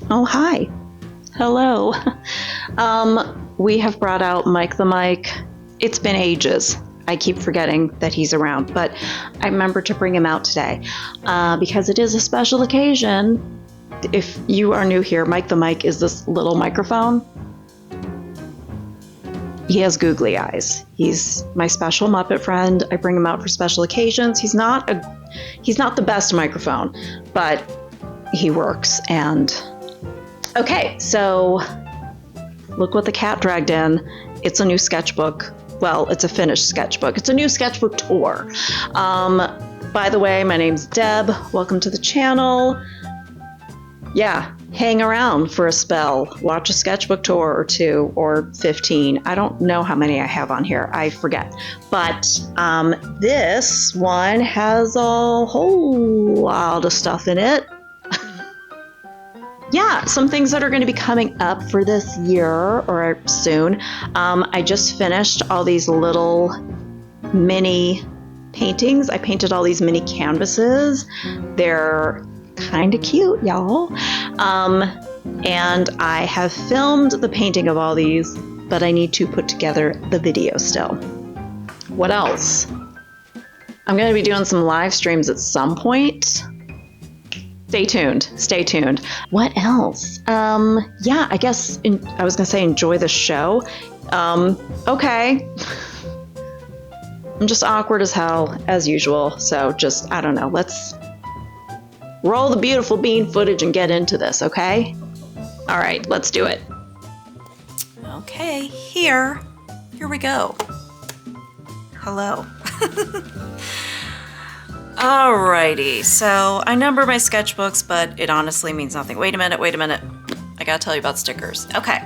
Oh, hi. Hello. We have brought out Mike the Mic. It's been ages. I keep forgetting that he's around, but I remembered to bring him out today because it is a special occasion. If you are new here, Mike the Mic is this little microphone. He has googly eyes. He's my special Muppet friend. I bring him out for special occasions. He's not the best microphone, but he works. And okay, so look what the cat dragged in. It's a new sketchbook. Well, it's a finished sketchbook. It's a new sketchbook tour. By the way, my name's Deb. Welcome to the channel. Yeah, hang around for a spell. Watch a sketchbook tour or 2 or 15. I don't know how many I have on here. I forget. But this one has a whole lot of stuff in it. Yeah, some things that are going to be coming up for this year or soon. I just finished all these little mini paintings. I painted all these mini canvases. They're kind of cute, y'all. And I have filmed the painting of all these, but I need to put together the video still. What else? I'm going to be doing some live streams at some point. Stay tuned. What else? Yeah, I guess I was gonna say enjoy the show. Okay. I'm just awkward as hell, as usual. So just, I don't know, let's roll the beautiful bean footage and get into this, okay? All right, let's do it. Okay, here we go. Hello. Alrighty, so I number my sketchbooks, but it honestly means nothing. Wait a minute. I gotta tell you about stickers. Okay,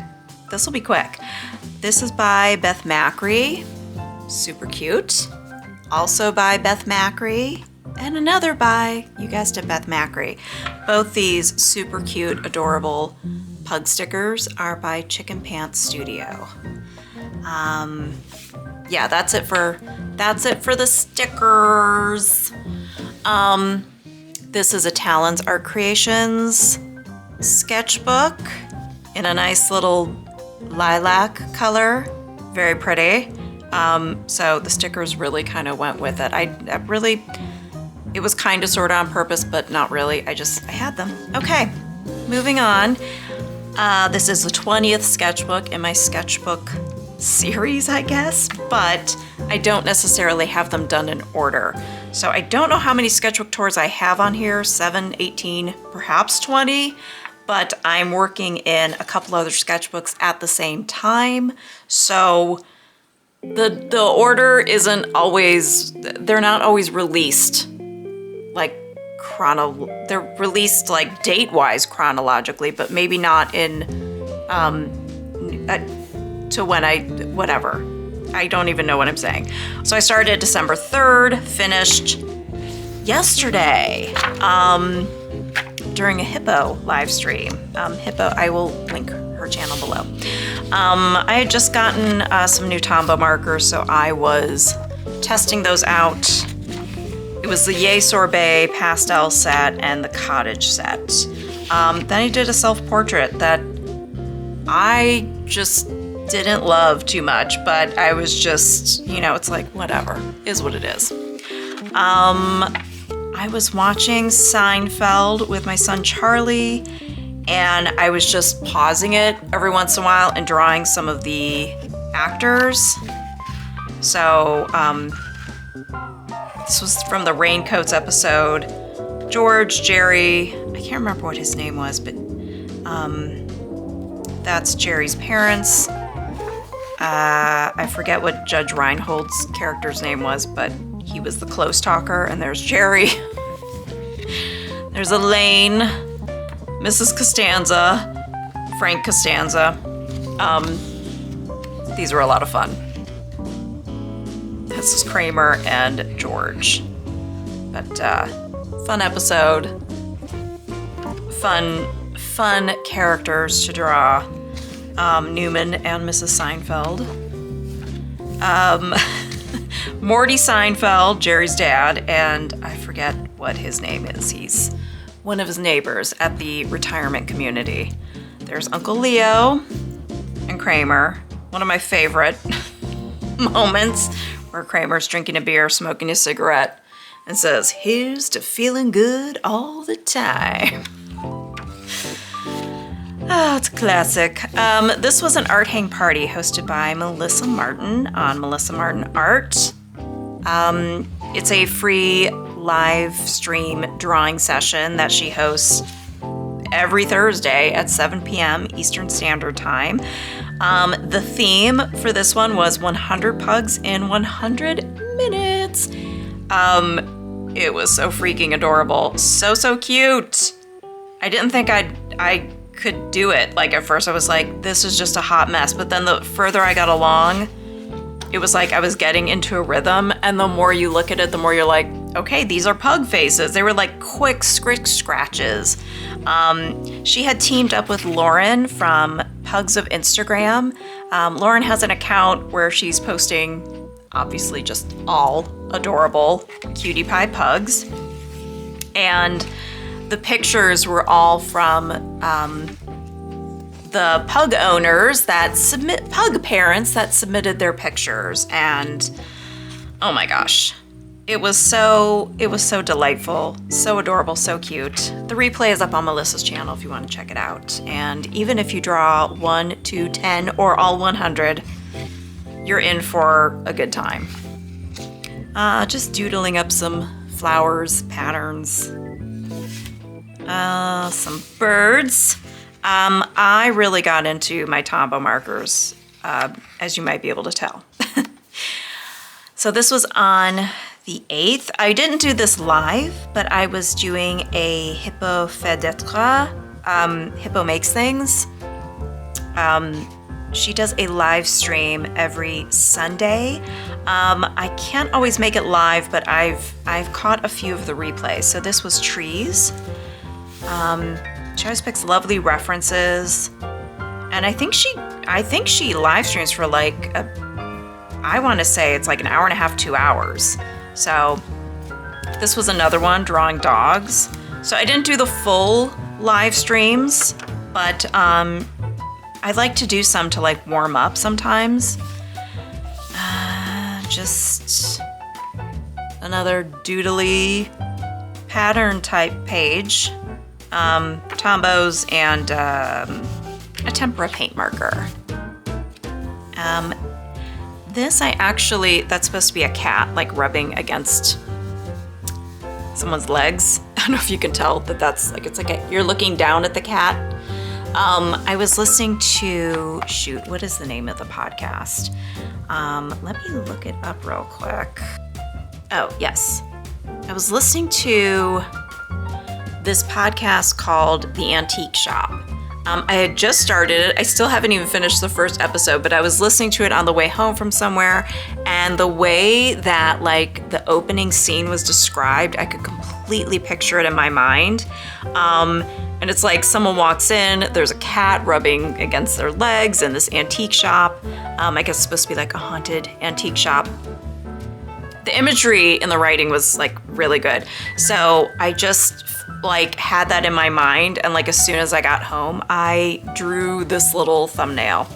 this will be quick. This is by Beth Macri, super cute. Also by Beth Macri, and another by, you guessed it, Beth Macri. Both these super cute, adorable pug stickers are by Chicken Pants Studio. Yeah, that's it for the stickers. This is a Talen's Art Creations sketchbook in a nice little lilac color. Very pretty. So the stickers really kind of went with it. It was kind of sort of on purpose, but not really. I had them. Okay, moving on. This is the 20th sketchbook in my sketchbook series, I guess, but I don't necessarily have them done in order. So I don't know how many sketchbook tours I have on here, 7, 18, perhaps 20, but I'm working in a couple other sketchbooks at the same time. So the order isn't always, they're not always released like they're released like date-wise chronologically, but maybe not in to when whatever. I don't even know what I'm saying. So I started December 3rd, finished yesterday during a Hippo live stream. Hippo, I will link her channel below. I had just gotten some new Tombow markers, so I was testing those out. It was the Yay Sorbet pastel set and the cottage set. Then I did a self-portrait that I just didn't love too much, but I was just, it's like, whatever, is what it is. I was watching Seinfeld with my son Charlie, and I was just pausing it every once in a while and drawing some of the actors. So, this was from the Raincoats episode. George, Jerry, I can't remember what his name was, but that's Jerry's parents. I forget what Judge Reinhold's character's name was, but he was the close talker, and there's Jerry. There's Elaine, Mrs. Costanza, Frank Costanza. These were a lot of fun. This is Kramer and George. But fun episode. Fun characters to draw. Newman and Mrs. Seinfeld. Morty Seinfeld, Jerry's dad, and I forget what his name is. He's one of his neighbors at the retirement community. There's Uncle Leo and Kramer. One of my favorite moments where Kramer's drinking a beer, smoking a cigarette, and says, "Here's to feeling good all the time." Oh, it's a classic. This was an art hang party hosted by Melissa Martin on Melissa Martin Art. It's a free live stream drawing session that she hosts every Thursday at 7 p.m. Eastern Standard Time. The theme for this one was 100 pugs in 100 minutes. It was so freaking adorable. So cute. I didn't think I could do it. Like at first I was like, this is just a hot mess. But then the further I got along, it was like I was getting into a rhythm. And the more you look at it, the more you're like, okay, these are pug faces. They were like quick scratches. She had teamed up with Lauren from Pugs of Instagram. Lauren has an account where she's posting obviously just all adorable cutie pie pugs. And the pictures were all from the pug owners that pug parents that submitted their pictures. And oh my gosh, it was so delightful, so adorable, so cute. The replay is up on Melissa's channel if you want to check it out. And even if you draw 1, 2, 10, or all 100, you're in for a good time. Just doodling up some flowers, patterns, some birds. I really got into my Tombow markers, as you might be able to tell. So this was on the 8th. I didn't do this live, but I was doing a Hippo fait d'être. Hippo makes things. She does a live stream every Sunday. I can't always make it live, but I've caught a few of the replays. So this was trees. She always picks lovely references, and I think she live streams for like I want to say it's like an hour and a half, 2 hours. So this was another one, drawing dogs. So I didn't do the full live streams, but I like to do some to like warm up sometimes. Just another doodly pattern type page. Tombows and a tempera paint marker. This that's supposed to be a cat like rubbing against someone's legs. I don't know if you can tell that that's like, you're looking down at the cat. I was listening to, what is the name of the podcast? Let me look it up real quick. Oh, yes. I was listening to this podcast called The Antique Shop. I had just started it. I still haven't even finished the first episode, but I was listening to it on the way home from somewhere, and the way that like the opening scene was described, I could completely picture it in my mind. And it's like someone walks in, there's a cat rubbing against their legs in this antique shop. I guess it's supposed to be like a haunted antique shop. The imagery in the writing was like really good. So I just like had that in my mind, and like as soon as I got home, I drew this little thumbnail,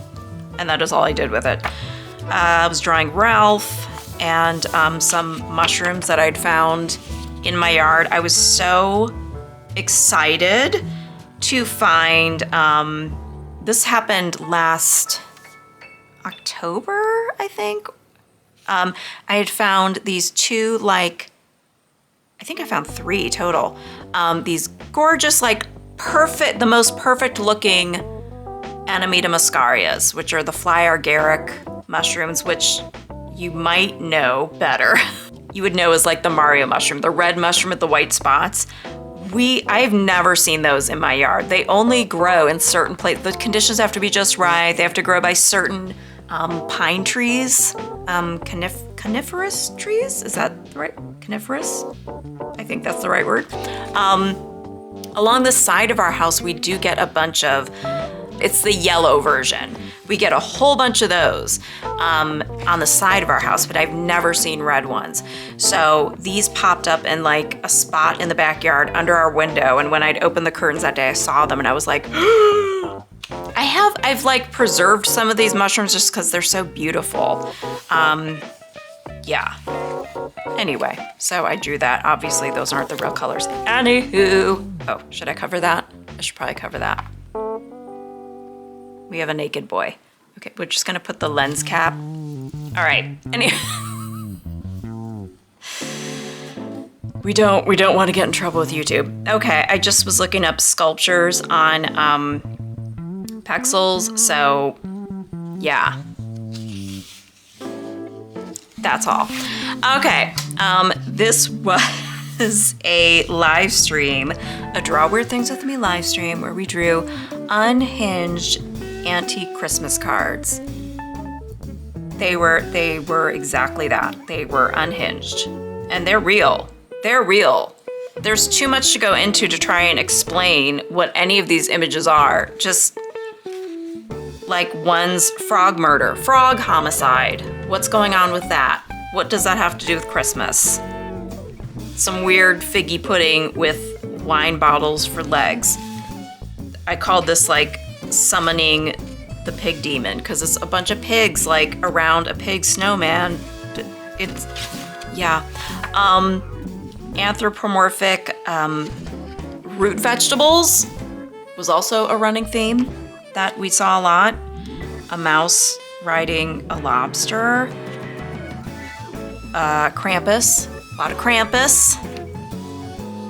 and that is all I did with it. I was drawing Ralph and some mushrooms that I'd found in my yard. I was so excited to find, this happened last October, I think. I had found these two, like, I think I found 3 total. These gorgeous, like perfect, the most perfect looking Anemita muscarias, which are the fly agaric mushrooms, which you might know better. You would know as like the Mario mushroom, the red mushroom with the white spots. I've never seen those in my yard. They only grow in certain places. The conditions have to be just right. They have to grow by certain pine trees, coniferous trees. Is that right? Coniferous? I think that's the right word. Along the side of our house, we do get a bunch of, it's the yellow version, We get a whole bunch of those on the side of our house, but I've never seen red ones. So these popped up in like a spot in the backyard under our window. And when I'd opened the curtains that day, I saw them and I was like, I've like preserved some of these mushrooms just because they're so beautiful. Yeah. Anyway, so I drew that. Obviously, those aren't the real colors. Anywho. Oh, should I cover that? I should probably cover that. We have a naked boy. Okay, we're just gonna put the lens cap. All right. We don't want to get in trouble with YouTube. Okay, I just was looking up sculptures on Pexels, so yeah. That's all. Okay, this was a live stream, a Draw Weird Things With Me live stream where we drew unhinged antique Christmas cards. They were exactly that. They were unhinged. And they're real. They're real. There's too much to go into to try and explain what any of these images are. Just like one's frog murder, frog homicide. What's going on with that? What does that have to do with Christmas? Some weird figgy pudding with wine bottles for legs. I called this like summoning the pig demon because it's a bunch of pigs like around a pig snowman. It's, yeah. Anthropomorphic root vegetables was also a running theme that we saw a lot. A mouse riding a lobster. Krampus, a lot of Krampus.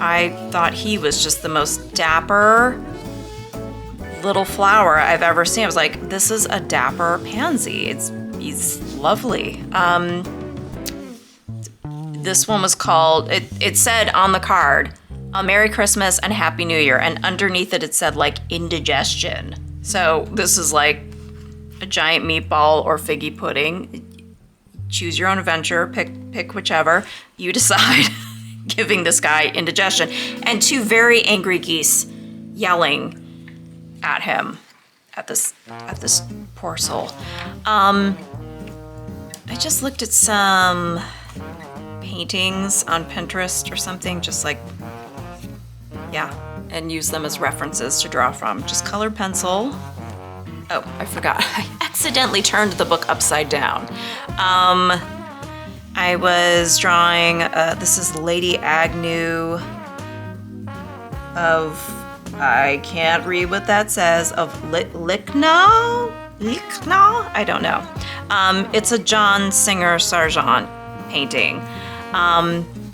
I thought he was just the most dapper little flower I've ever seen. I was like, this is a dapper pansy. He's lovely. This one was called, it said on the card, a Merry Christmas and Happy New Year. And underneath it said like indigestion. So this is like a giant meatball or figgy pudding. Choose your own adventure, pick whichever. You decide, giving this guy indigestion. And two very angry geese yelling at him, at this poor soul. I just looked at some paintings on Pinterest or something, just like, yeah, and use them as references to draw from. Just colored pencil. Oh, I forgot. I accidentally turned the book upside down. I was drawing, this is Lady Agnew of, I can't read what that says, of Licknaw? I don't know. It's a John Singer Sargent painting.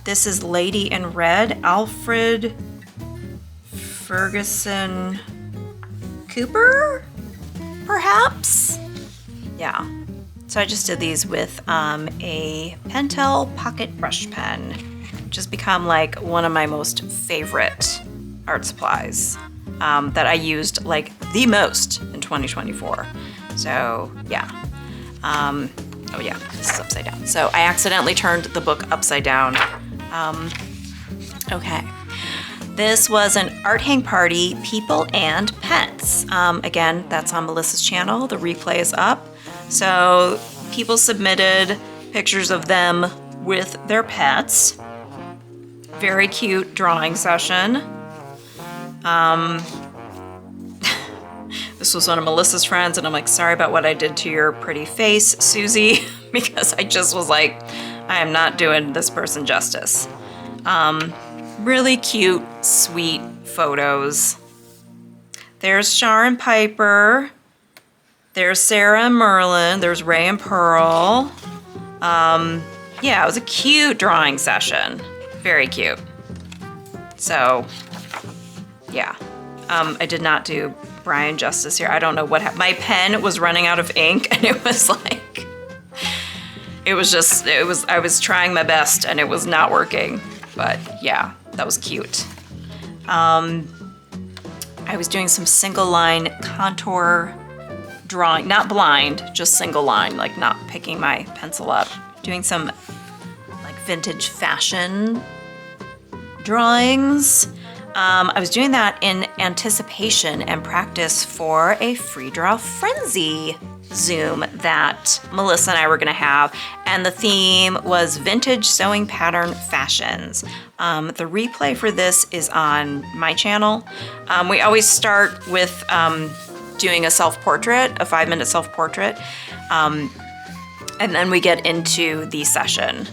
This is Lady in Red, Alfred Ferguson Cooper, perhaps? Yeah. So I just did these with a Pentel pocket brush pen, which has become like one of my most favorite art supplies that I used like the most in 2024. So yeah. Oh yeah, this is upside down. So I accidentally turned the book upside down. Okay. This was an art hang party, people and pets. Again, that's on Melissa's channel. The replay is up. So people submitted pictures of them with their pets. Very cute drawing session. This was one of Melissa's friends, and I'm like, sorry about what I did to your pretty face, Susie, because I just was like, I am not doing this person justice. Really cute, sweet photos. There's Char and Piper. There's Sarah and Merlin. There's Ray and Pearl. Yeah, it was a cute drawing session. Very cute. So, yeah. I did not do Brian justice here. I don't know what happened. My pen was running out of ink, and it was like, I was trying my best, and it was not working. But yeah, that was cute. I was doing some single line contour drawing, not blind, just single line, like not picking my pencil up. Doing some like vintage fashion drawings. I was doing that in anticipation and practice for a free draw frenzy Zoom that Melissa and I were gonna have, and the theme was vintage sewing pattern fashions. The replay for this is on my channel. We always start with doing a self-portrait, a 5-minute self-portrait, and then we get into the session.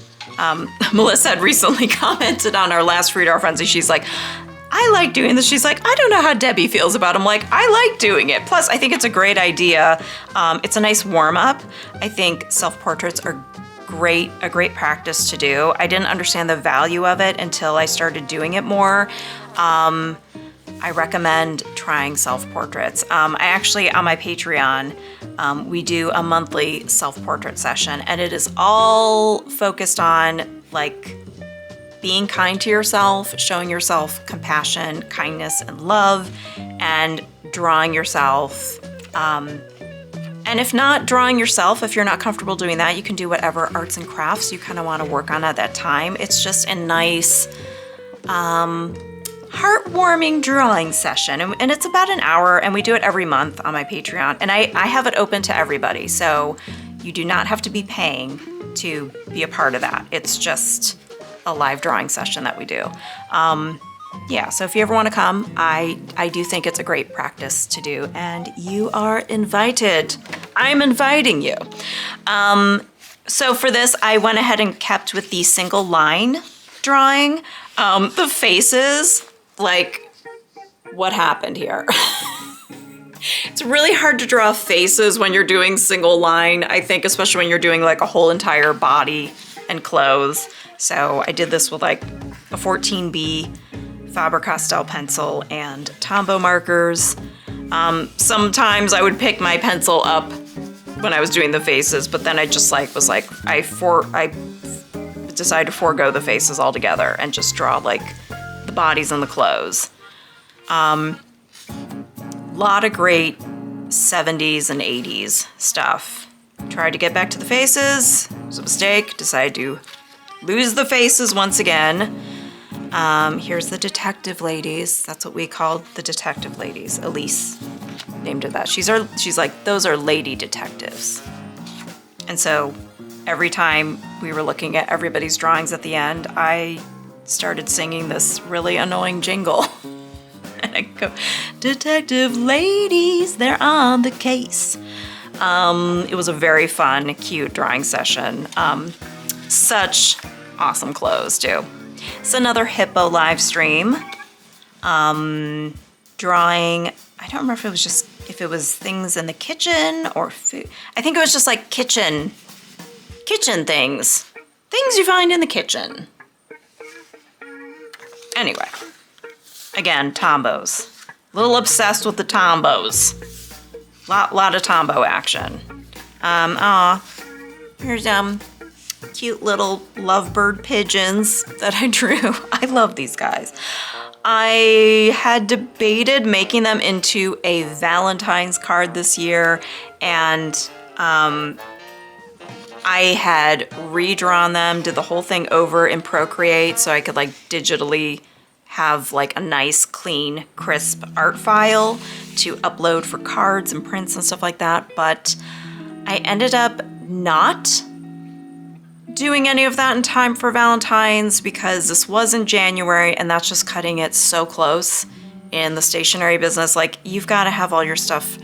Melissa had recently commented on our last free draw frenzy. She's like, I like doing this. She's like, I don't know how Debbie feels about it. I'm like, I like doing it. Plus, I think it's a great idea. It's a nice warm-up. I think self-portraits are a great practice to do. I didn't understand the value of it until I started doing it more. I recommend trying self-portraits. I actually, on my Patreon, we do a monthly self-portrait session, and it is all focused on like being kind to yourself, showing yourself compassion, kindness, and love, and drawing yourself. And if not drawing yourself, if you're not comfortable doing that, you can do whatever arts and crafts you kind of want to work on at that time. It's just a nice, heartwarming drawing session. And it's about an hour, and we do it every month on my Patreon. And I have it open to everybody, so you do not have to be paying to be a part of that. It's just a live drawing session that we do. Yeah, so if you ever want to come, I do think it's a great practice to do, and you are invited. I'm inviting you. So for this, I went ahead and kept with the single line drawing. The faces, like, what happened here? It's really hard to draw faces when you're doing single line, I think, especially when you're doing like a whole entire body and clothes. So I did this with like a 14B Faber-Castell pencil and Tombow markers. Sometimes I would pick my pencil up when I was doing the faces, but then I just I decided to forego the faces altogether and just draw like the bodies and the clothes. Lot of great 70s and 80s stuff. Tried to get back to the faces. It was a mistake. Decided to lose the faces once again. Here's the detective ladies. That's what we called the detective ladies. Elise named it that. She's like, those are lady detectives. And so every time we were looking at everybody's drawings at the end, I started singing this really annoying jingle. And I go, detective ladies, they're on the case. It was a very fun, cute drawing session. Such awesome clothes too. It's another hippo live stream. Drawing, I don't remember if it was things in the kitchen or food. I think it was just like kitchen things. Things you find in the kitchen. Anyway, again, Tombows. A little obsessed with the Tombows. Lot of Tombow action. Here's cute little lovebird pigeons that I drew. I love these guys. I had debated making them into a Valentine's card this year, and I had redrawn them, did the whole thing over in Procreate so I could like digitally have like a nice, clean, crisp art file to upload for cards and prints and stuff like that. But I ended up not doing any of that in time for Valentine's because this was in January, and that's just cutting it so close in the stationery business. Like, you've got to have all your stuff.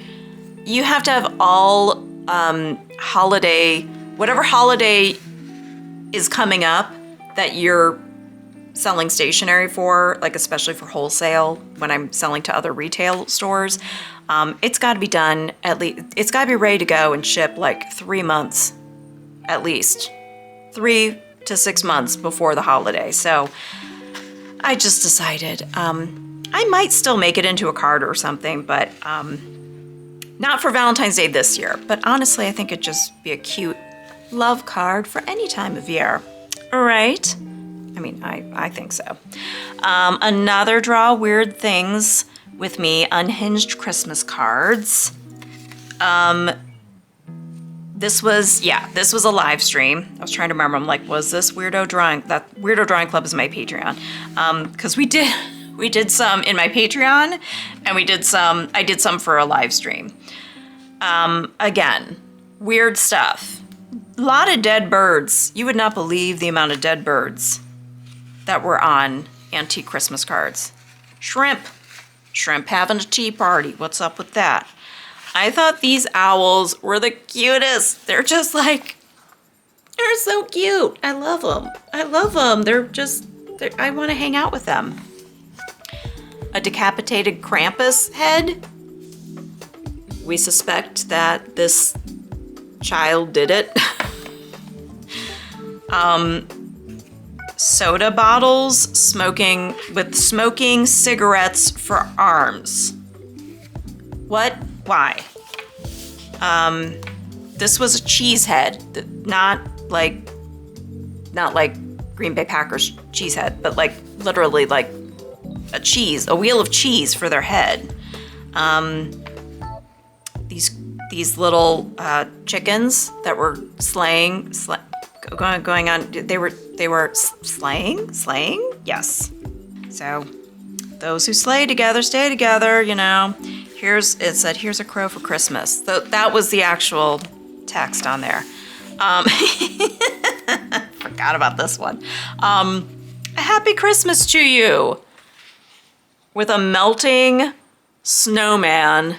You have to have all whatever holiday is coming up that you're selling stationery for, like especially for wholesale, when I'm selling to other retail stores, it's got to be done at least, it's got to be ready to go and ship like 3 months, at least 3 to 6 months before the holiday. So I just decided I might still make it into a card or something, but not for Valentine's Day this year. But honestly, I think it'd just be a cute love card for any time of year. All right. I mean, I think so. Another draw weird things with me, unhinged Christmas cards. This was a live stream. I was trying to remember. I'm like, was this Weirdo Drawing? That Weirdo Drawing Club is my Patreon. Because we did We did some in my Patreon, and I did some for a live stream. Again, weird stuff. A lot of dead birds. You would not believe the amount of dead birds that were on antique Christmas cards. Shrimp. Shrimp having a tea party. What's up with that? I thought these owls were the cutest. They're just like, they're so cute. I love them. I love them. I want to hang out with them. A decapitated Krampus head. We suspect that this child did it. Soda bottles smoking cigarettes for arms. What? Why? This was a cheese head, not like Green Bay Packers cheese head, but like literally like a wheel of cheese for their head. These little chickens that were going on. They were slaying. Yes. So those who slay together stay together. You know. It said, "Here's a crow for Christmas." So that was the actual text on there. Forgot about this one. A happy Christmas to you. With a melting snowman,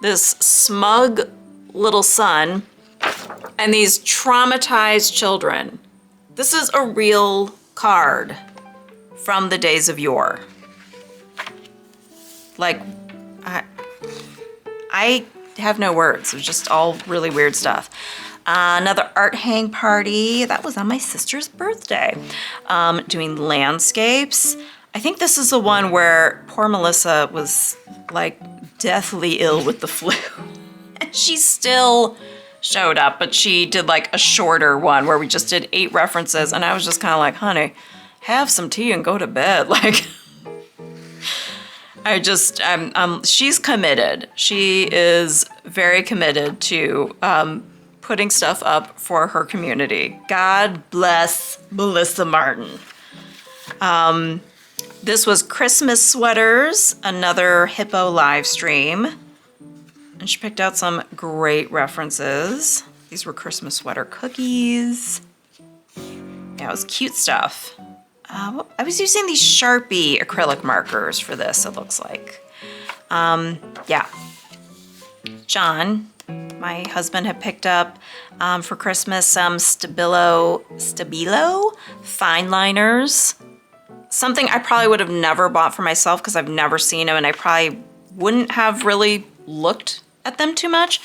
this smug little sun, and these traumatized children. This is a real card from the days of yore. Like, I have no words. It was just all really weird stuff. Another art hang party. That was on my sister's birthday. Doing landscapes. I think this is the one where poor Melissa was like deathly ill with the flu. And she still showed up, but she did like a shorter one where we just did 8 references. And I was just kind of like, honey, have some tea and go to bed. Like, she's committed. She is very committed to putting stuff up for her community. God bless Melissa Martin. This was Christmas sweaters, another hippo live stream. And she picked out some great references. These were Christmas sweater cookies. Yeah, it was cute stuff. I was using these Sharpie acrylic markers for this, it looks like. Yeah. John, my husband, had picked up for Christmas some Stabilo fine liners. Something I probably would have never bought for myself because I've never seen them and I probably wouldn't have really looked at them too much,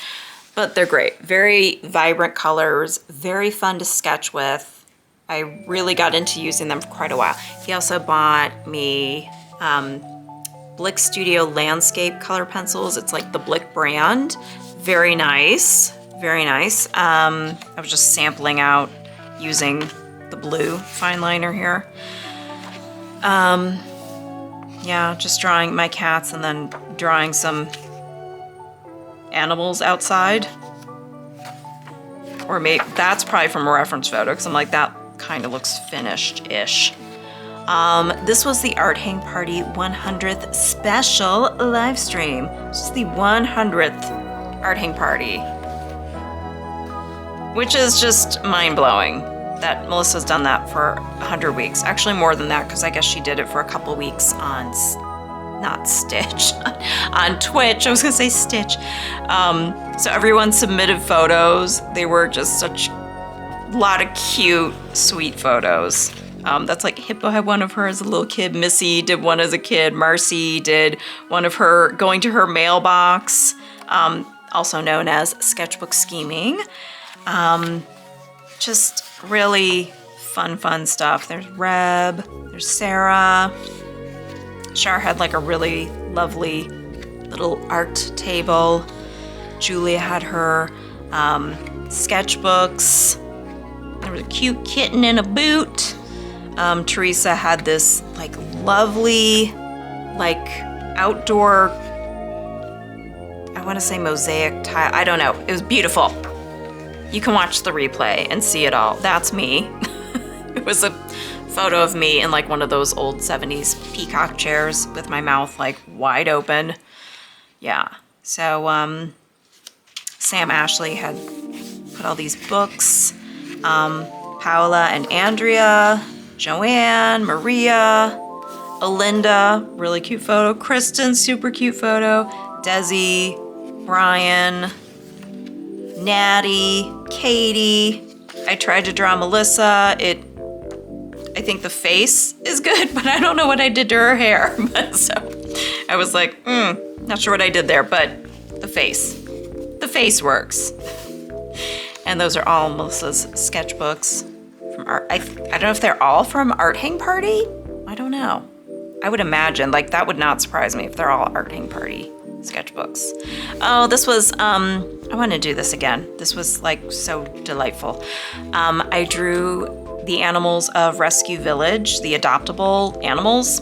but they're great. Very vibrant colors, very fun to sketch with. I really got into using them for quite a while. He also bought me Blick Studio Landscape color pencils. It's like the Blick brand. Very nice, very nice. I was just sampling out using the blue fine liner here. Yeah, just drawing my cats and then drawing some animals outside. Or maybe that's probably from a reference photo because I'm like, that kind of looks finished-ish. This was the Art Hang Party 100th special live stream. This is the 100th Art Hang Party, which is just mind-blowing that Melissa's done that for 100 weeks. Actually more than that because I guess she did it for a couple weeks on not Stitch, on Twitch. I was gonna say Stitch. So everyone submitted photos. They were just such a lot of cute, sweet photos. That's like Hippo had one of her as a little kid. Missy did one as a kid. Marcy did one of her going to her mailbox, also known as Sketchbook Scheming. Just really fun stuff. There's Reb, there's Sarah. Char had like a really lovely little art table. Julia had her sketchbooks. There was a cute kitten in a boot. Teresa had this like lovely, like outdoor, I want to say mosaic tile. I don't know. It was beautiful. You can watch the replay and see it all. That's me. It was a photo of me in like one of those old 70s peacock chairs with my mouth like wide open. Yeah, so Sam Ashley had put all these books. Paola and Andrea, Joanne, Maria, Alinda, really cute photo. Kristen, super cute photo. Desi, Brian, Natty, Katie. I tried to draw Melissa. I think the face is good, but I don't know what I did to her hair. So I was like, not sure what I did there, but the face works. And those are all Melissa's sketchbooks from art. I don't know if they're all from Art Hang Party. I don't know. I would imagine, like, that would not surprise me if they're all Art Hang Party sketchbooks. Oh, this was, I want to do this again. This was like so delightful. I drew the animals of Rescue Village, the adoptable animals.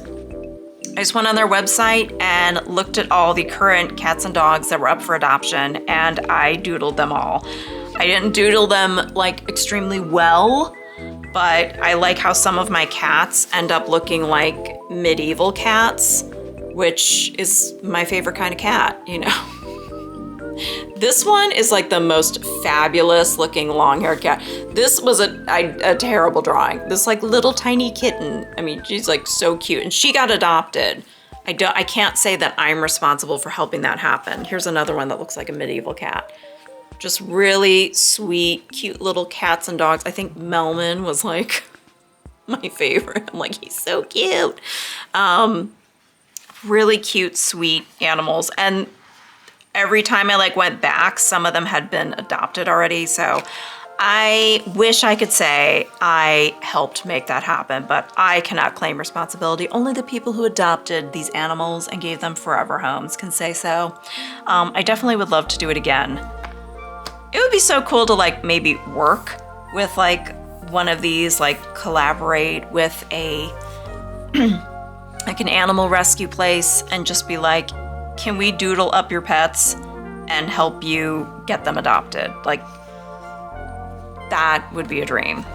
I just went on their website and looked at all the current cats and dogs that were up for adoption, and I doodled them all. I didn't doodle them like extremely well, but I like how some of my cats end up looking like medieval cats, which is my favorite kind of cat, you know. This one is like the most fabulous looking long-haired cat. This was a terrible drawing. This like little tiny kitten. I mean, she's like so cute, and she got adopted. I can't say that I'm responsible for helping that happen. Here's another one that looks like a medieval cat. Just really sweet, cute little cats and dogs. I think Melman was like my favorite. I'm like, he's so cute. Really cute, sweet animals. And every time I like went back, some of them had been adopted already. So I wish I could say I helped make that happen, but I cannot claim responsibility. Only the people who adopted these animals and gave them forever homes can say so. I definitely would love to do it again. It would be so cool to like maybe work with like one of these, like collaborate with a like an animal rescue place and just be like, can we doodle up your pets and help you get them adopted? Like, that would be a dream.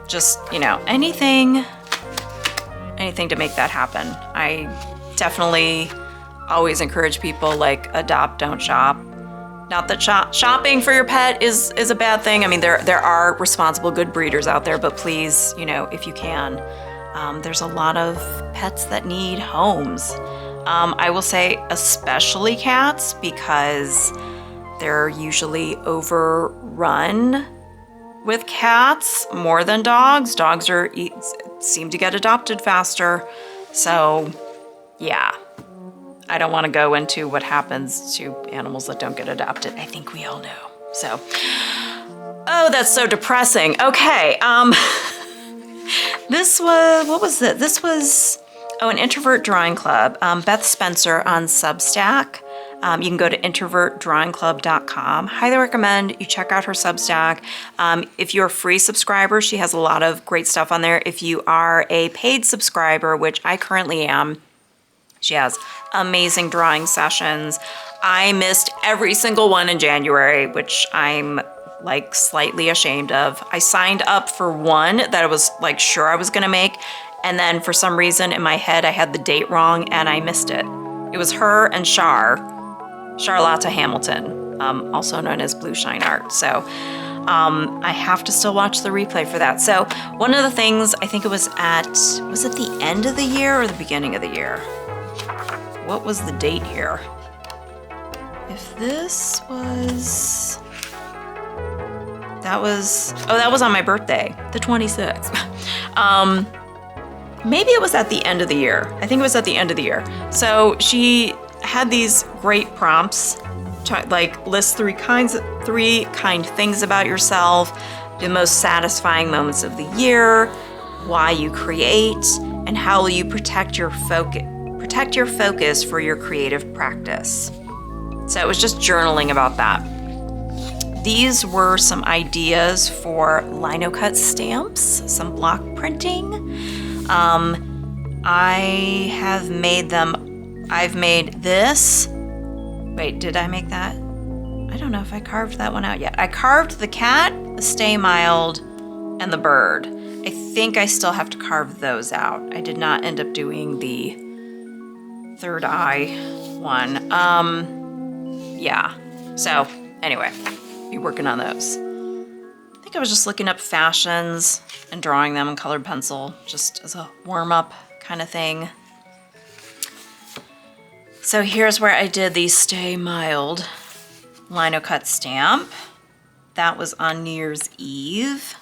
Just, you know, anything to make that happen. I definitely always encourage people like adopt, don't shop. Not that shopping for your pet is a bad thing. I mean, there are responsible, good breeders out there, but please, you know, if you can, there's a lot of pets that need homes. I will say especially cats, because they're usually overrun with cats more than dogs. Dogs seem to get adopted faster. So yeah, I don't want to go into what happens to animals that don't get adopted. I think we all know. So, oh, that's so depressing. Okay, this was, what was it? This was, an Introvert Drawing Club. Beth Spencer on Substack. You can go to introvertdrawingclub.com. Highly recommend you check out her Substack. If you're a free subscriber, she has a lot of great stuff on there. If you are a paid subscriber, which I currently am, she has amazing drawing sessions. I missed every single one in January, which I'm like slightly ashamed of. I signed up for one that I was like sure I was gonna make, and then for some reason in my head I had the date wrong and I missed it. It was her and Charlotta Hamilton, also known as Blue Shine Art. So I have to still watch the replay for that. So one of the things, I think it was it the end of the year or the beginning of the year? What was the date here? If this was, that was on my birthday, the 26th. Maybe it was at the end of the year. I think it was at the end of the year. So she had these great prompts to like list three kind things about yourself, the most satisfying moments of the year, why you create, and how will you protect your focus for your creative practice. So it was just journaling about that. These were some ideas for lino cut stamps, some block printing. I have made them. I've made this. Wait, did I make that? I don't know if I carved that one out yet. I carved the cat, the stay mild, and the bird. I think I still have to carve those out. I did not end up doing the third eye one. Yeah. So anyway, be working on those. I think I was just looking up fashions and drawing them in colored pencil, just as a warm-up kind of thing. So here's where I did the Stay Mild lino cut stamp. That was on New Year's Eve.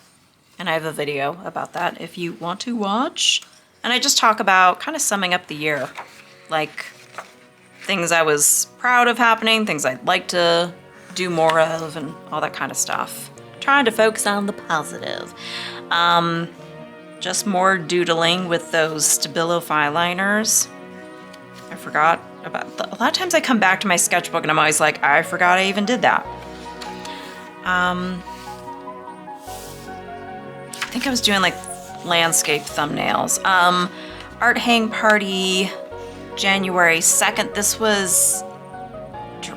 And I have a video about that if you want to watch. And I just talk about kind of summing up the year. Like things I was proud of happening, things I'd like to do more of, and all that kind of stuff. Trying to focus on the positive. Just more doodling with those Stabilo fine liners. I forgot about a lot of times I come back to my sketchbook and I'm always like, I forgot I even did that. I think I was doing like landscape thumbnails. Art hang party, January 2nd. This was,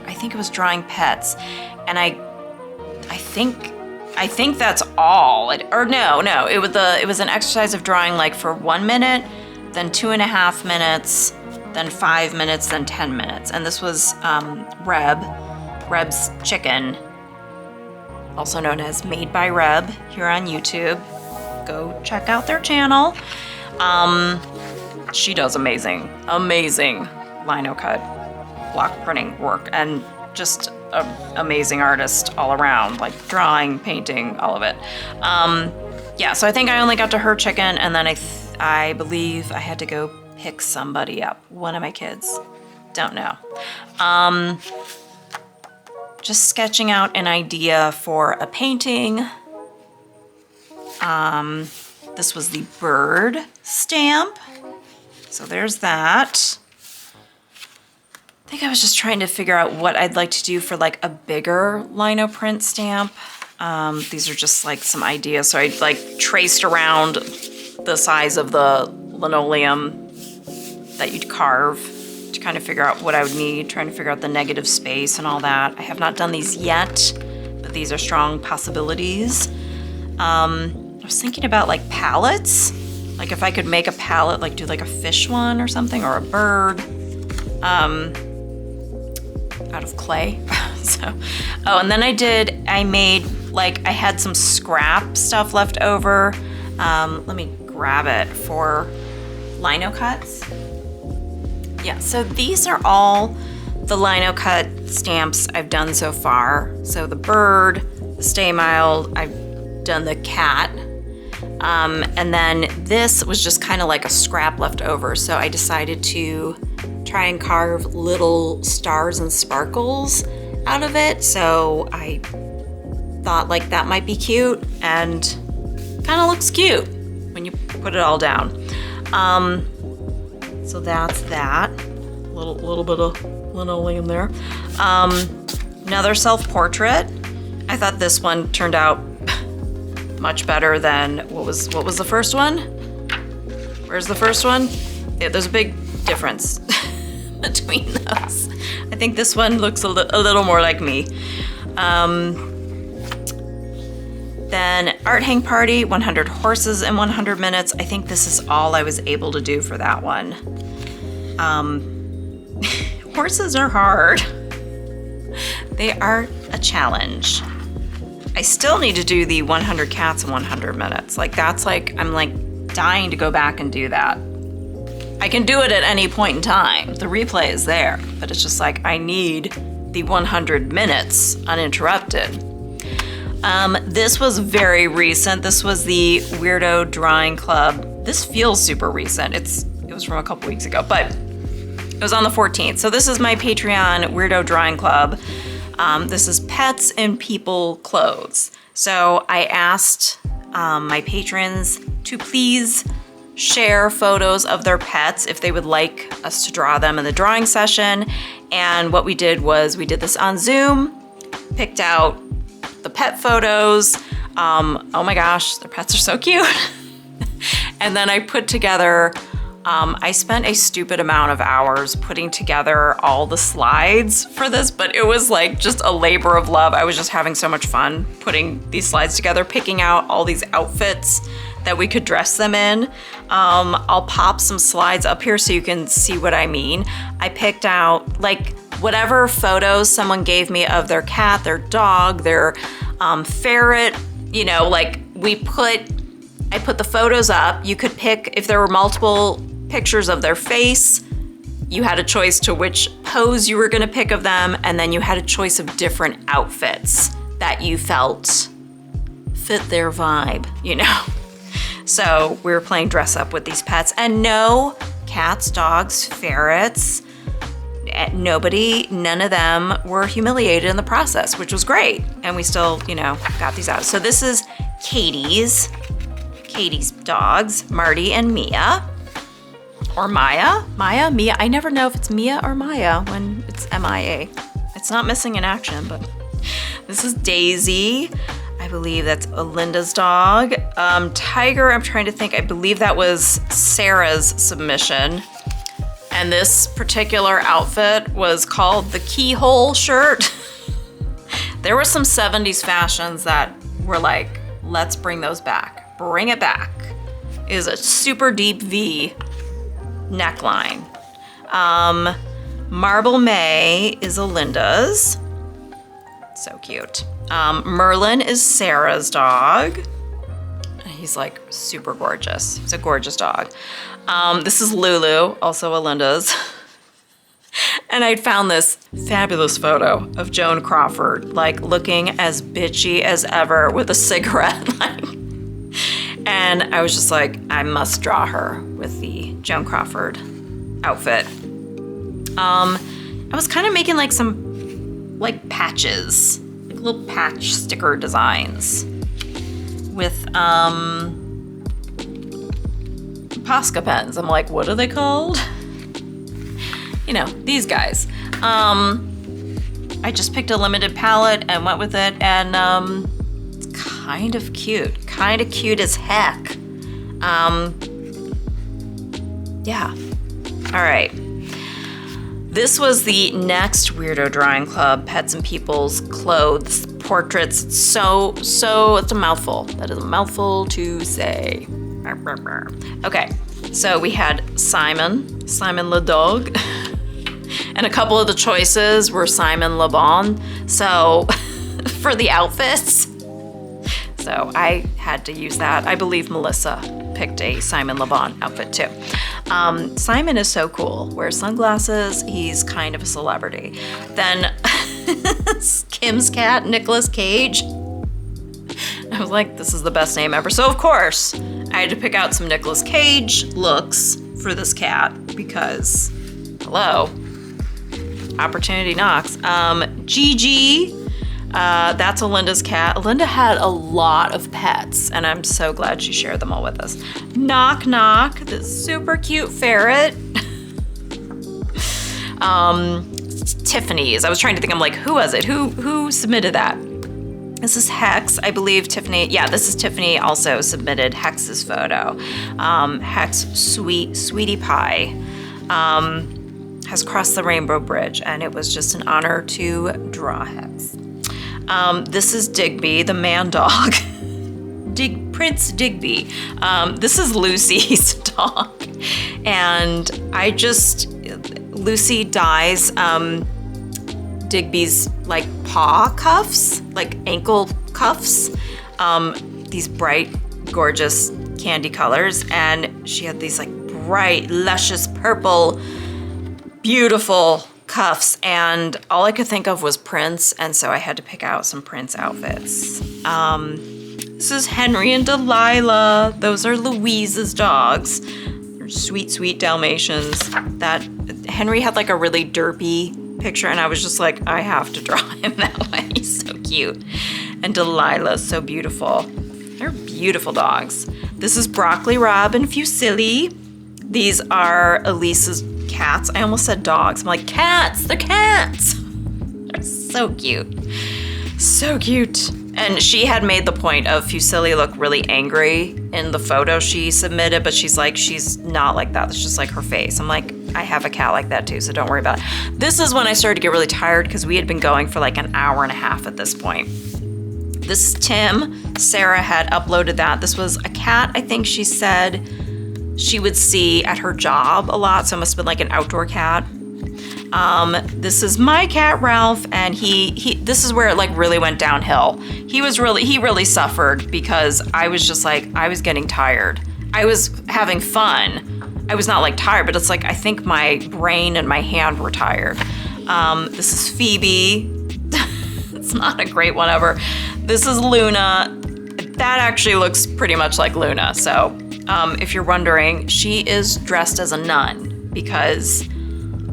I think it was drawing pets, and I think that's all. It was an exercise of drawing like for 1 minute, then 2.5 minutes, then 5 minutes, then 10 minutes. And this was Reb's Chicken, also known as Made by Reb here on YouTube. Go check out their channel. She does amazing lino cut block printing work, and just an amazing artist all around, like drawing, painting, all of it. Yeah, so I think I only got to her chicken, and then I believe I had to go pick somebody up, one of my kids. Don't know. Just sketching out an idea for a painting. This was the bird stamp. So there's that. I think I was just trying to figure out what I'd like to do for like a bigger lino print stamp. These are just like some ideas. So I like traced around the size of the linoleum that you'd carve to kind of figure out what I would need, trying to figure out the negative space and all that. I have not done these yet, but these are strong possibilities. I was thinking about like palettes. Like if I could make a palette, like do like a fish one or something, or a bird, out of clay. And then I had some scrap stuff left over. Let me grab it for lino cuts. Yeah, so these are all the lino cut stamps I've done so far. So the bird, the Stay Mild, I've done the cat. And then this was just kind of like a scrap left over. So I decided to try and carve little stars and sparkles out of it. So I thought like that might be cute, and kind of looks cute when you put it all down. So that's that. Little bit of linoleum there. Another self-portrait. I thought this one turned out much better than what was the first one? Where's the first one? Yeah, there's a big difference between those. I think this one looks a little more like me. Then Art Hang Party, 100 horses in 100 minutes. I think this is all I was able to do for that one. Horses are hard. They are a challenge. I still need to do the 100 cats in 100 minutes. Like that's like, I'm like dying to go back and do that. I can do it at any point in time. The replay is there, but it's just like, I need the 100 minutes uninterrupted. This was very recent. This was the Weirdo Drawing Club. This feels super recent. It was from a couple weeks ago, but it was on the 14th. So this is my Patreon Weirdo Drawing Club. This is pets and people clothes. So I asked my patrons to please share photos of their pets if they would like us to draw them in the drawing session. And what we did was we did this on Zoom, picked out the pet photos. Oh my gosh, their pets are so cute. And then I put together, I spent a stupid amount of hours putting together all the slides for this, but it was like just a labor of love. I was just having so much fun putting these slides together, picking out all these outfits that we could dress them in. I'll pop some slides up here so you can see what I mean. I picked out like whatever photos someone gave me of their cat, their dog, their ferret, you know, like I put the photos up. You could pick, if there were multiple pictures of their face, you had a choice to which pose you were gonna pick of them, and then you had a choice of different outfits that you felt fit their vibe, you know? So we were playing dress up with these pets, and no cats, dogs, ferrets, none of them were humiliated in the process, which was great. And we still, you know, got these out. So this is Katie's dogs, Marty and Mia. Or Maya, Mia. I never know if it's Mia or Maya when it's MIA. It's not missing in action, but this is Daisy. I believe that's Linda's dog. Tiger, I'm trying to think. I believe that was Sarah's submission. And this particular outfit was called the keyhole shirt. There were some 70s fashions that were like, let's bring those back. Bring it back. It is a super deep V neckline. Marble May is Linda's. So cute. Merlin is Sarah's dog. He's like super gorgeous. He's a gorgeous dog. This is Lulu, also Linda's. And I'd found this fabulous photo of Joan Crawford, like looking as bitchy as ever with a cigarette. And I was just like, I must draw her with the Joan Crawford outfit. I was kind of making like some like patches, like little patch sticker designs with Posca pens. I'm like, what are they called? You know, these guys. I just picked a limited palette and went with it, and it's kind of cute as heck. Yeah. All right. This was the next Weirdo Drawing Club, Pets and People's Clothes Portraits. So it's a mouthful. That is a mouthful to say. Okay, so we had Simon Le Dog, and a couple of the choices were Simon Le Bon. So for the outfits, so I had to use that. I believe Melissa picked a Simon Le Bon outfit too. Simon is so cool. Wears sunglasses. He's kind of a celebrity. Then Kim's cat, Nicolas Cage. I was like, this is the best name ever. So of course, I had to pick out some Nicolas Cage looks for this cat because, hello, opportunity knocks. Gigi, that's Alinda's cat. Alinda had a lot of pets, and I'm so glad she shared them all with us. Knock Knock, this super cute ferret. Tiffany's. I was trying to think, I'm like, who was it? Who submitted that? This is Hex, I believe Tiffany. Yeah, this is Tiffany also submitted Hex's photo. Hex, sweetie pie, has crossed the Rainbow Bridge, and it was just an honor to draw Hex. This is Digby, the man dog. Prince Digby. This is Lucy's dog. And Lucy dyes Digby's like paw cuffs, like ankle cuffs, these bright, gorgeous candy colors. And she had these like bright, luscious purple, beautiful cuffs. And all I could think of was Prince. And so I had to pick out some Prince outfits. This is Henry and Delilah. Those are Louise's dogs. They're sweet, sweet Dalmatians. That Henry had like a really derpy picture, and I was just like, I have to draw him that way. He's so cute. And Delilah's so beautiful. They're beautiful dogs. This is Broccoli Rob and Fusilli. These are Elise's cats. I almost said dogs. I'm like, cats, they're cats. They're so cute. So cute. And she had made the point of Fusilli look really angry in the photo she submitted, but she's like, she's not like that. It's just like her face. I'm like, I have a cat like that too, so don't worry about it. This is when I started to get really tired because we had been going for like an hour and a half at this point. This is Tim. Sarah had uploaded that. This was a cat, I think she said she would see at her job a lot, so it must have been like an outdoor cat. This is my cat Ralph, and this is where it like really went downhill. He really suffered because I was just like, I was getting tired. I was having fun. I was not like tired, but it's like, I think my brain and my hand were tired. This is Phoebe. It's not a great one ever. This is Luna. That actually looks pretty much like Luna. So if you're wondering, she is dressed as a nun because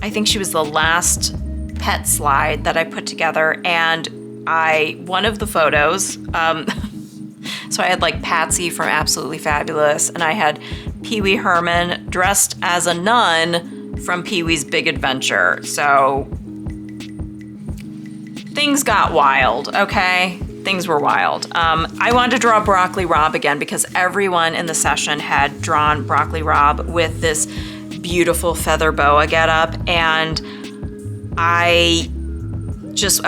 I think she was the last pet slide that I put together, and one of the photos, so I had like Patsy from Absolutely Fabulous, and I had Pee Wee Herman dressed as a nun from Pee Wee's Big Adventure. So things got wild, okay? Things were wild. I wanted to draw Broccoli Rob again because everyone in the session had drawn Broccoli Rob with this beautiful feather boa getup, and I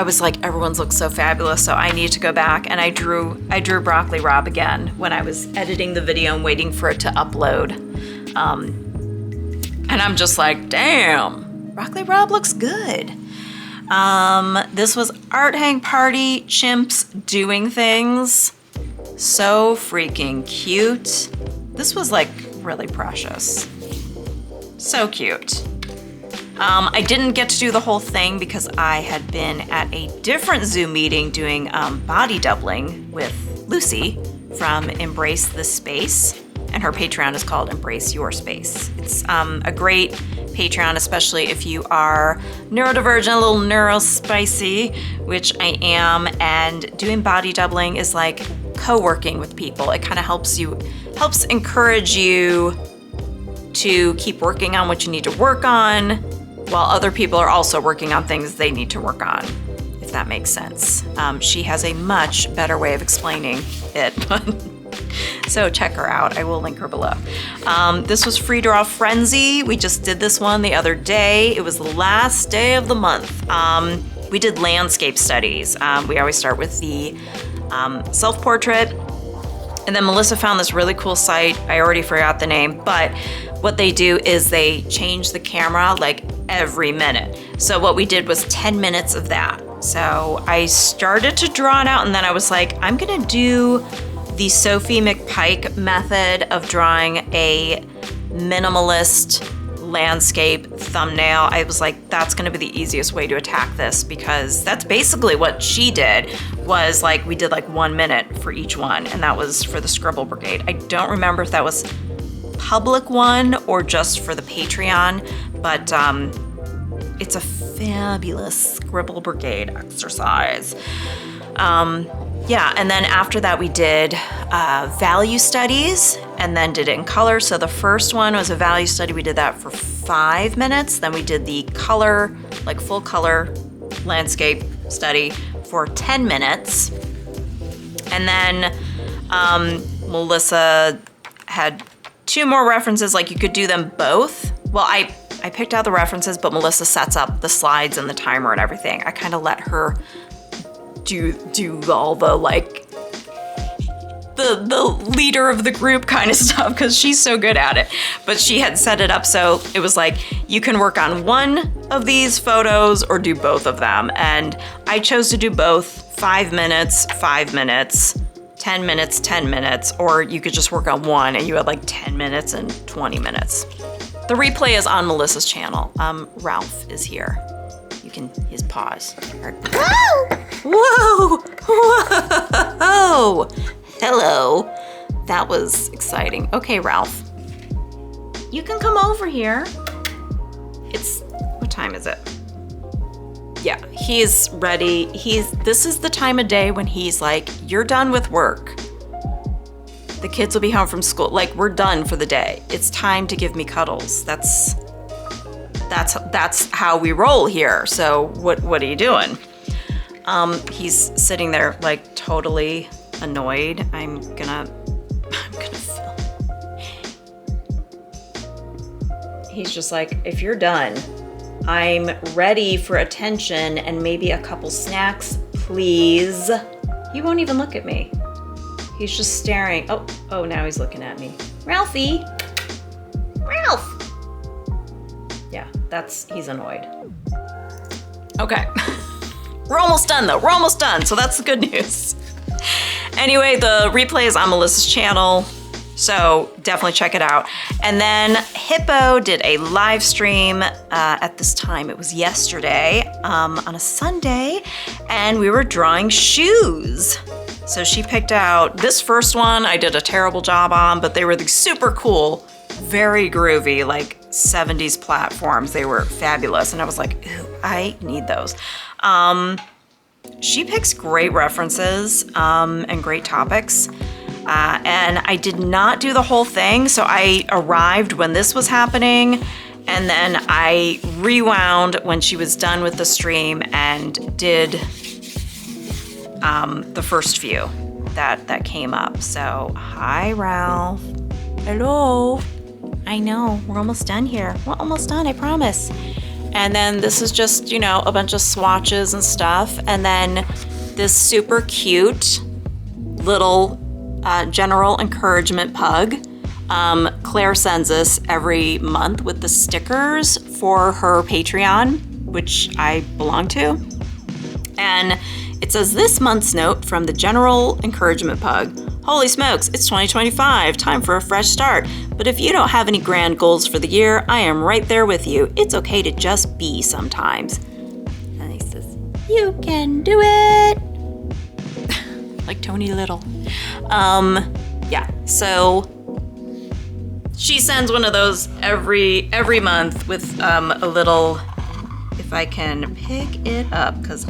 was like, everyone's looks so fabulous, so I need to go back, and I drew Broccoli Rob again when I was editing the video and waiting for it to upload. And I'm just like, damn, Broccoli Rob looks good. This was Art Hang Party, chimps doing things. So freaking cute. This was like really precious. So cute. I didn't get to do the whole thing because I had been at a different Zoom meeting doing body doubling with Lucy from Embrace the Space, and her Patreon is called Embrace Your Space. It's a great Patreon, especially if you are neurodivergent, a little neurospicy, which I am, and doing body doubling is like co-working with people. It kind of helps encourage you to keep working on what you need to work on, while other people are also working on things they need to work on, if that makes sense. She has a much better way of explaining it, so check her out. I will link her below. This was Free Draw Frenzy. We just did this one the other day. It was the last day of the month. We did landscape studies. We always start with the self-portrait, and then Melissa found this really cool site. I already forgot the name, but what they do is they change the camera like every minute. So what we did was 10 minutes of that. So I started to draw it out, and then I was like, I'm gonna do the Sophie McPike method of drawing a minimalist landscape thumbnail. I was like, that's gonna be the easiest way to attack this, because that's basically what she did, was like, we did like 1 minute for each one, and that was for the Scribble Brigade. I don't remember if that was public one or just for the Patreon, but it's a fabulous Scribble Brigade exercise. Yeah, and then after that we did value studies, and then did it in color. So the first one was a value study. We did that for 5 minutes. Then we did the color, like full color landscape study for 10 minutes. And then Melissa had 2 more references, like you could do them both. Well, I picked out the references, but Melissa sets up the slides and the timer and everything. I kind of let her do all the like the leader of the group kind of stuff, because she's so good at it. But she had set it up so it was like, you can work on one of these photos or do both of them. And I chose to do both, 5 minutes, 5 minutes, 10 minutes, 10 minutes, or you could just work on one and you had like 10 minutes and 20 minutes. The replay is on Melissa's channel. Ralph is here. You can, his paws. Whoa! Whoa! Hello. That was exciting. Okay, Ralph. You can come over here. What time is it? Yeah, he's ready. This is the time of day when he's like, you're done with work. The kids will be home from school. Like, we're done for the day. It's time to give me cuddles. That's how we roll here. So what are you doing? He's sitting there like totally annoyed. I'm gonna film. He's just like, if you're done, I'm ready for attention and maybe a couple snacks, please. He won't even look at me. He's just staring. Oh, now he's looking at me. Ralphie! Ralph! Yeah, he's annoyed. Okay. We're almost done though. We're almost done, so that's the good news. Anyway, the replay is on Melissa's channel, so definitely check it out. And then Hippo did a live stream at this time. It was yesterday on a Sunday, and we were drawing shoes. So she picked out this first one I did a terrible job on, but they were the super cool, very groovy, like 70s platforms. They were fabulous, and I was like, ooh, I need those. She picks great references and great topics. And I did not do the whole thing, so I arrived when this was happening, and then I rewound when she was done with the stream and did the first few that came up. So, hi, Ralph. Hello. I know, we're almost done here. We're almost done, I promise. And then this is just, you know, a bunch of swatches and stuff. And then this super cute little general encouragement pug. Claire sends us every month with the stickers for her Patreon, which I belong to. And it says, this month's note from the general encouragement pug. Holy smokes, it's 2025, time for a fresh start. But if you don't have any grand goals for the year, I am right there with you. It's okay to just be sometimes. And he says, you can do it. Like Tony Little. Yeah, so she sends one of those every month with a little, if I can pick it up, because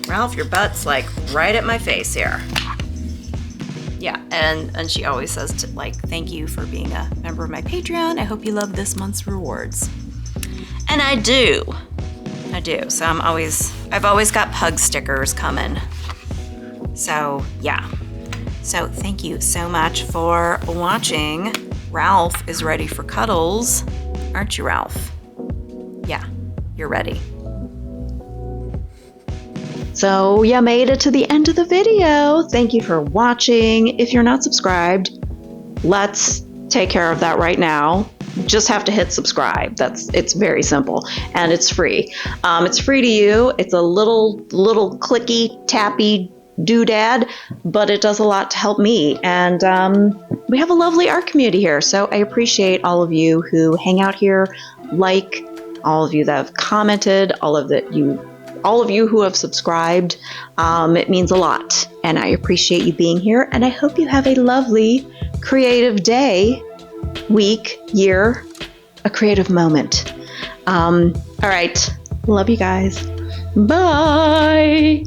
Ralph, your butt's like right at my face here. Yeah, and she always says to, like, thank you for being a member of my Patreon. I hope you love this month's rewards. And I do. So I've always got pug stickers coming. So yeah. So thank you so much for watching. Ralph is ready for cuddles. Aren't you, Ralph? Yeah, you're ready. So you made it to the end of the video. Thank you for watching. If you're not subscribed, let's take care of that right now. Just have to hit subscribe. It's very simple, and it's free. It's free to you. It's a little clicky, tappy doodad, but it does a lot to help me. And we have a lovely art community here, so I appreciate all of you who hang out here, like all of you that have commented, all of you who have subscribed. It means a lot, and I appreciate you being here, and I hope you have a lovely creative day, week, year, a creative moment. All right, love you guys. Bye.